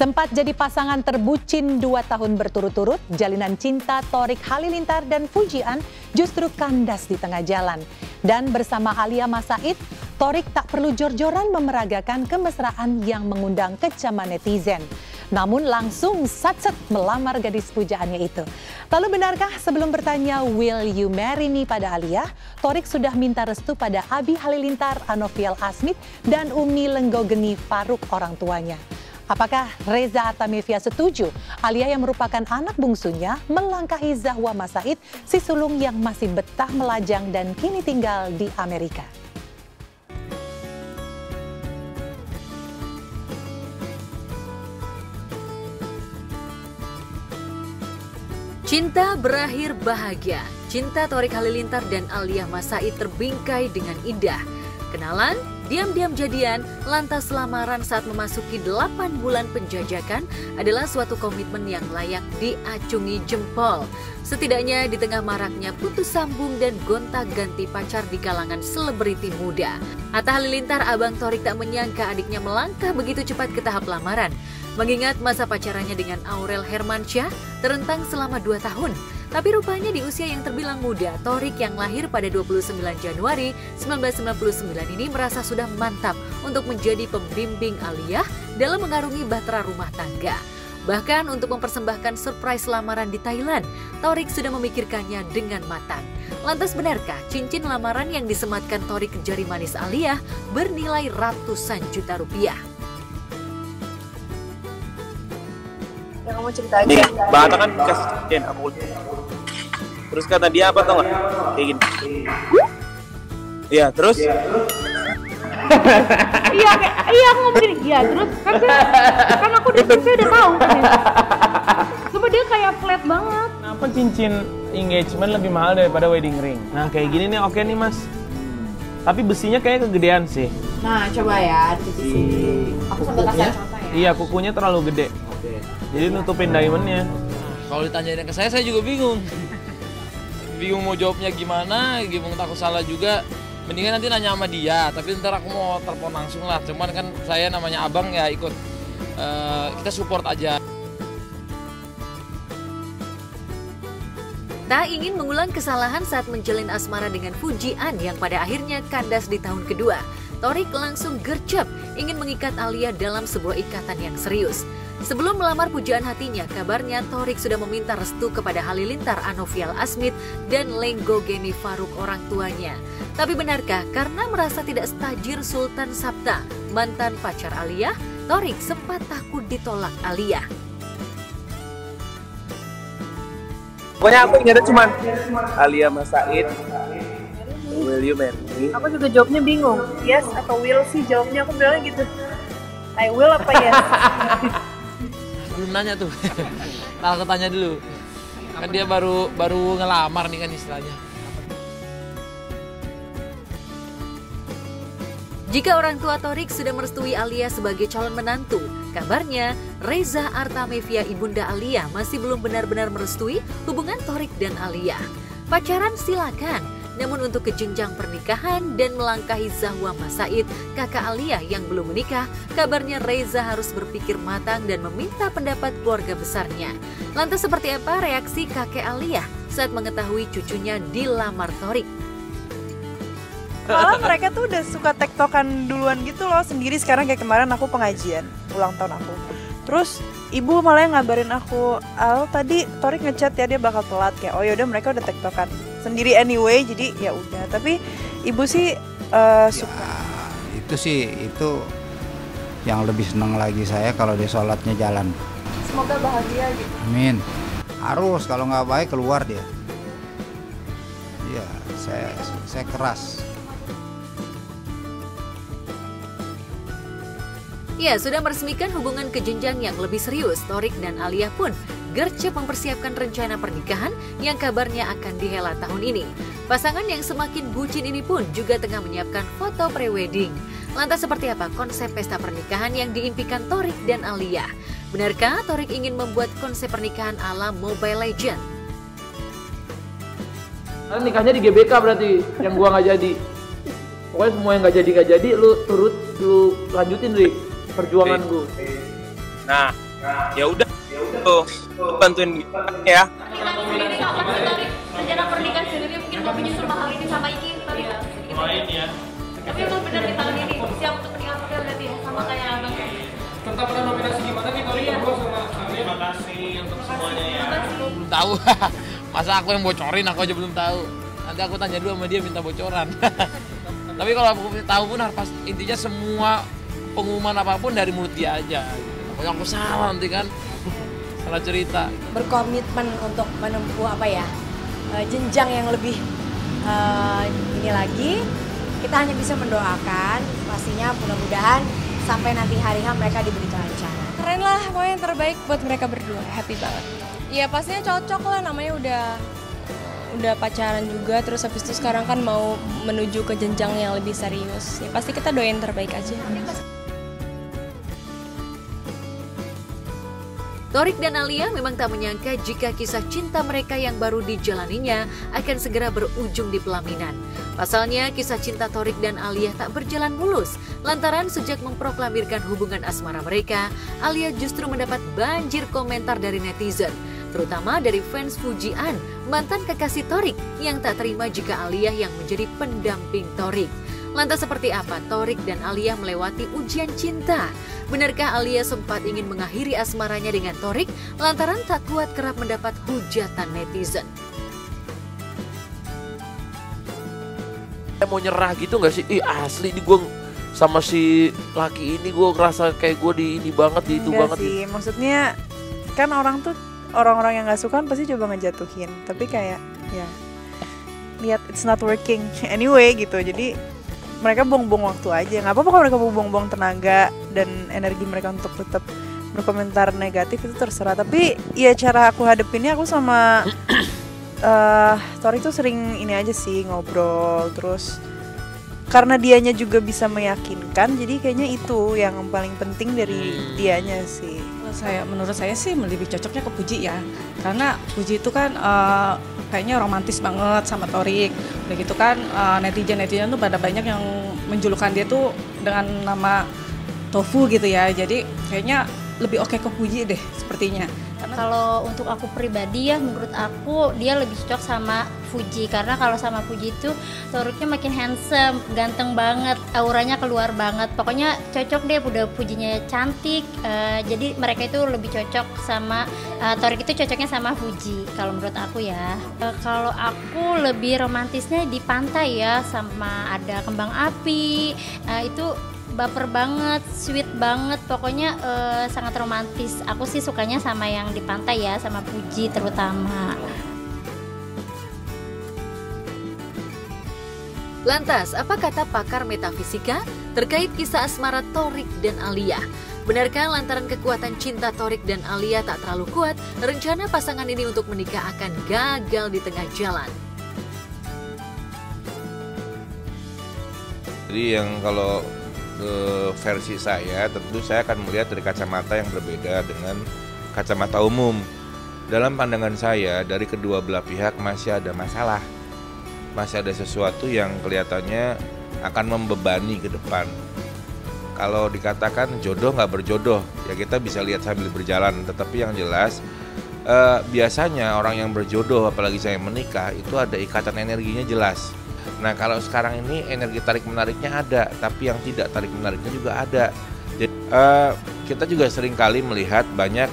Sempat jadi pasangan terbucin 2 tahun berturut-turut, jalinan cinta Thorik Halilintar dan Fujian justru kandas di tengah jalan. Dan bersama Alia Mas Said, Thorik tak perlu jor-joran memeragakan kemesraan yang mengundang kecaman netizen. Namun langsung sat-set melamar gadis pujaannya itu. Lalu benarkah sebelum bertanya "Will you marry me" pada Alia, Thorik sudah minta restu pada Abi Halilintar, Anovial Asmit, dan Umi Lenggogeni Faruk orang tuanya? Apakah Reza Artamevia setuju Alia yang merupakan anak bungsunya melangkahi Zahwa Mas Said, si sulung yang masih betah melajang dan kini tinggal di Amerika? Cinta berakhir bahagia. Cinta Thorik Halilintar dan Alia Mas Said terbingkai dengan indah. Kenalan, diam-diam jadian, lantas lamaran saat memasuki 8 bulan penjajakan adalah suatu komitmen yang layak diacungi jempol. Setidaknya di tengah maraknya putus sambung dan gonta-ganti pacar di kalangan selebriti muda. Atta Halilintar, abang Thorik, tak menyangka adiknya melangkah begitu cepat ke tahap lamaran. Mengingat masa pacarannya dengan Aurel Hermansyah terentang selama 2 tahun. Tapi rupanya di usia yang terbilang muda, Thorik yang lahir pada 29 Januari 1999 ini merasa sudah mantap untuk menjadi pembimbing Alia dalam mengarungi bahtera rumah tangga. Bahkan untuk mempersembahkan surprise lamaran di Thailand, Thorik sudah memikirkannya dengan matang. Lantas benarkah cincin lamaran yang disematkan Thorik ke jari manis Alia bernilai ratusan juta rupiah? Yang kamu cerita aja. Nih, Mbak Atta kan kasih cincin aku. Terus kata dia apa tau gak? Kayak gini. Iya, terus? Iya aku ngomong gini. Iya, terus kan aku dari saya udah tahu. Coba dia kayak flat banget. Kenapa cincin engagement lebih mahal daripada wedding ring? Nah, kayak gini nih oke nih, Mas. Tapi besinya kayak kegedean sih. Nah, coba ya di sini. Aku sambil kasih contoh ya. Iya, kukunya terlalu gede. Jadi nutupin diamondnya. Kalau ditanyain ke saya juga bingung. Bingung mau jawabnya gimana, gimana takut salah juga. Mendingan nanti nanya sama dia, tapi ntar aku mau telepon langsung lah. Cuman kan saya namanya abang ya ikut, kita support aja. Tak ingin mengulang kesalahan saat menjalin asmara dengan Fujian yang pada akhirnya kandas di tahun kedua, Thorik langsung gercep ingin mengikat Alia dalam sebuah ikatan yang serius. Sebelum melamar pujaan hatinya, kabarnya Thorik sudah meminta restu kepada Halilintar, Anovial Asmit, dan Lenggogeni Faruk orang tuanya. Tapi benarkah karena merasa tidak setajir Sultan Sabta, mantan pacar Alia, Thorik sempat takut ditolak Alia? Pokoknya aku ingatnya cuma Alia Mas Said, will you marry me? Aku juga jawabnya bingung. Yes atau will sih jawabnya, aku bilangnya gitu. I will apa yes? Belum nanya tuh, malah ketanya dulu. Kan dia baru ngelamar nih kan istilahnya. Jika orang tua Thorik sudah merestui Alia sebagai calon menantu, kabarnya Reza Artamevia, ibunda Alia, masih belum benar-benar merestui hubungan Thorik dan Alia. Pacaran silakan, namun untuk ke jenjang pernikahan dan melangkahi Zahwa Mas Said, kakak Alia yang belum menikah, kabarnya Reza harus berpikir matang dan meminta pendapat keluarga besarnya. Lantas seperti apa reaksi kakek Alia saat mengetahui cucunya dilamar Thorik? Malah mereka tuh udah suka tektokan duluan gitu loh sendiri. Sekarang kayak kemarin aku pengajian ulang tahun aku, terus ibu malah yang ngabarin aku, "Al, tadi Thorik ngechat ya dia bakal telat." Kayak oh yaudah, mereka udah tektokan sendiri anyway, jadi ya udah. Tapi ibu sih suka. Ya, itu sih itu yang lebih seneng lagi saya kalau dia sholatnya jalan. Semoga bahagia gitu. Amin. Harus, kalau nggak baik keluar dia. Iya, saya keras. Ya, sudah meresmikan hubungan ke jenjang yang lebih serius. Thorik dan Alia pun gercep mempersiapkan rencana pernikahan yang kabarnya akan dihelat tahun ini. Pasangan yang semakin bucin ini pun juga tengah menyiapkan foto pre-wedding. Lantas seperti apa konsep pesta pernikahan yang diimpikan Thorik dan Alia? Benarkah Thorik ingin membuat konsep pernikahan ala Mobile Legend? Karena nikahnya di GBK berarti, yang gua nggak jadi. Pokoknya semua yang nggak jadi, lu lanjutin, Rik. Perjuangan gue. Nah, Ya udah, tuh bantuin ya. Rencana pernikahan sendiri mungkin mau menyusul mahal ini sama Iki tapi Doain ya. tapi emang benar di tahun ini siap untuk pernikahan berarti ya sama kayak abang. Tentang nominasi gimana nih Tori berdua sama terima kasih untuk semuanya ya. Belum tahu. Masa aku yang bocorin, aku aja belum tahu. Nanti aku tanya dulu sama dia minta bocoran. Tapi kalau aku tahu pun harus intinya semua pengumuman apapun dari mulut dia aja. Pokoknya aku salah nanti kan. Salah cerita. Berkomitmen untuk menempuh jenjang yang lebih ini lagi. Kita hanya bisa mendoakan, pastinya mudah-mudahan sampai nanti hari H mereka diberi kelancaran. Keren lah, pokoknya yang terbaik buat mereka berdua, happy banget. Iya pastinya cocok lah, namanya udah pacaran juga, terus habis itu sekarang kan mau menuju ke jenjang yang lebih serius. Ya pasti kita doain terbaik aja. Thorik dan Alia memang tak menyangka jika kisah cinta mereka yang baru dijalaninya akan segera berujung di pelaminan. Pasalnya, kisah cinta Thorik dan Alia tak berjalan mulus. Lantaran sejak memproklamirkan hubungan asmara mereka, Alia justru mendapat banjir komentar dari netizen. Terutama dari fans Fujian, mantan kekasih Thorik yang tak terima jika Alia yang menjadi pendamping Thorik. Lantas seperti apa Thorik dan Alia melewati ujian cinta? Benarkah Alia sempat ingin mengakhiri asmaranya dengan Thorik lantaran tak kuat kerap mendapat hujatan netizen? Mau nyerah gitu nggak sih? Asli nih gue sama si laki ini gue ngerasa kayak gue di ini banget, di itu banget. Sih, maksudnya kan orang-orang yang nggak suka kan pasti coba ngejatuhin, tapi kayak ya lihat it's not working anyway gitu, jadi mereka buang-buang waktu aja. Nggak apa-apa kalau mereka buang-buang tenaga dan energi mereka untuk tetap berkomentar negatif, itu terserah. Tapi ya cara aku hadepinnya, aku sama Thorik tuh sering ini aja sih, ngobrol. Terus karena dianya juga bisa meyakinkan, jadi kayaknya itu yang paling penting dari dianya sih. Menurut saya sih lebih cocoknya ke Fuji ya, karena Fuji itu kan kayaknya romantis banget sama Thorik. Udah gitu kan netizen tuh pada banyak yang menjulukan dia tuh dengan nama Tofu gitu ya. Jadi kayaknya lebih oke ke Fuji deh sepertinya. Kalau untuk aku pribadi ya, menurut aku dia lebih cocok sama Fuji, karena kalau sama Fuji itu Thoriknya makin handsome, ganteng banget, auranya keluar banget. Pokoknya cocok deh, udah Fujinya cantik, jadi mereka itu lebih cocok sama Thorik itu cocoknya sama Fuji kalau menurut aku ya. Kalau aku lebih romantisnya di pantai ya, sama ada kembang api, itu baper banget, sweet banget, pokoknya sangat romantis. Aku sih sukanya sama yang di pantai ya, sama Fuji terutama. Lantas, apa kata pakar metafisika terkait kisah asmara Thorik dan Alia? Benarkah lantaran kekuatan cinta Thorik dan Alia tak terlalu kuat, rencana pasangan ini untuk menikah akan gagal di tengah jalan? Jadi yang kalau versi saya, tentu saya akan melihat dari kacamata yang berbeda dengan kacamata umum. Dalam pandangan saya, dari kedua belah pihak masih ada masalah, masih ada sesuatu yang kelihatannya akan membebani ke depan. Kalau dikatakan jodoh nggak berjodoh, ya kita bisa lihat sambil berjalan. Tetapi yang jelas, biasanya orang yang berjodoh, apalagi saya menikah, itu ada ikatan energinya jelas. Nah kalau sekarang ini energi tarik-menariknya ada, tapi yang tidak tarik-menariknya juga ada. Jadi kita juga sering kali melihat banyak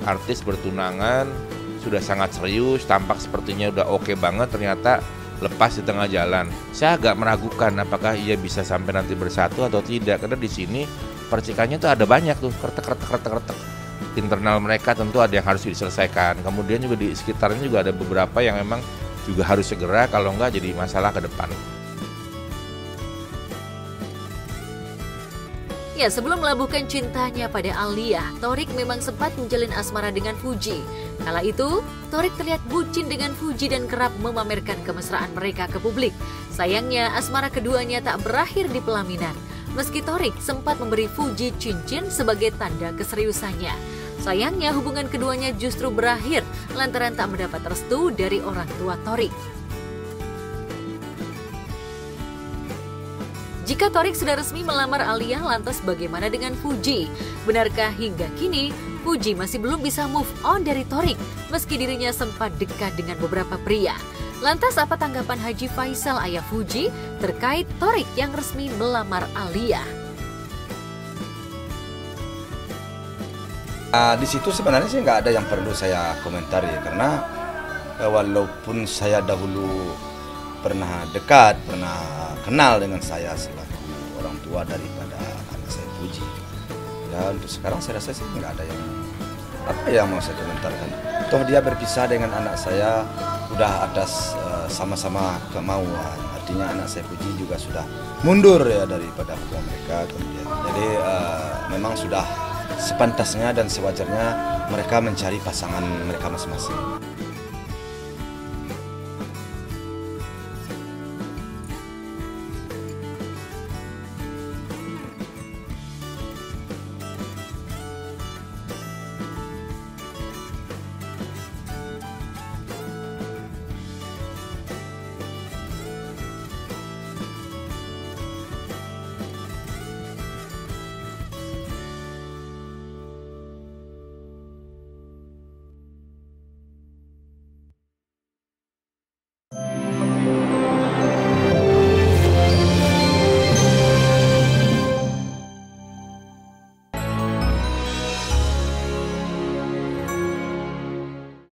artis bertunangan, sudah sangat serius, tampak sepertinya udah oke banget, ternyata lepas di tengah jalan. Saya agak meragukan apakah ia bisa sampai nanti bersatu atau tidak, karena di sini percikannya tuh ada banyak tuh, kretek. Internal mereka tentu ada yang harus diselesaikan. Kemudian juga di sekitarnya juga ada beberapa yang memang juga harus segera, kalau enggak jadi masalah ke depan. Ya, sebelum melabuhkan cintanya pada Alia, Thorik memang sempat menjalin asmara dengan Fuji. Kala itu, Thorik terlihat bucin dengan Fuji dan kerap memamerkan kemesraan mereka ke publik. Sayangnya, asmara keduanya tak berakhir di pelaminan. Meski Thorik sempat memberi Fuji cincin sebagai tanda keseriusannya. Sayangnya hubungan keduanya justru berakhir lantaran tak mendapat restu dari orang tua Thorik. Jika Thorik sudah resmi melamar Alia, lantas bagaimana dengan Fuji? Benarkah hingga kini Fuji masih belum bisa move on dari Thorik meski dirinya sempat dekat dengan beberapa pria? Lantas apa tanggapan Haji Faisal ayah Fuji terkait Thorik yang resmi melamar Alia? Di situ sebenarnya sih nggak ada yang perlu saya komentari karena walaupun saya dahulu pernah dekat, pernah kenal dengan saya selaku orang tua daripada anak saya Fuji. Ya untuk sekarang saya rasa sih nggak ada yang mau saya komentarkan. Toh dia berpisah dengan anak saya udah atas sama-sama kemauan. Artinya anak saya Fuji juga sudah mundur ya daripada hubungan mereka kemudian. Jadi memang sudah sepantasnya dan sewajarnya mereka mencari pasangan mereka masing-masing.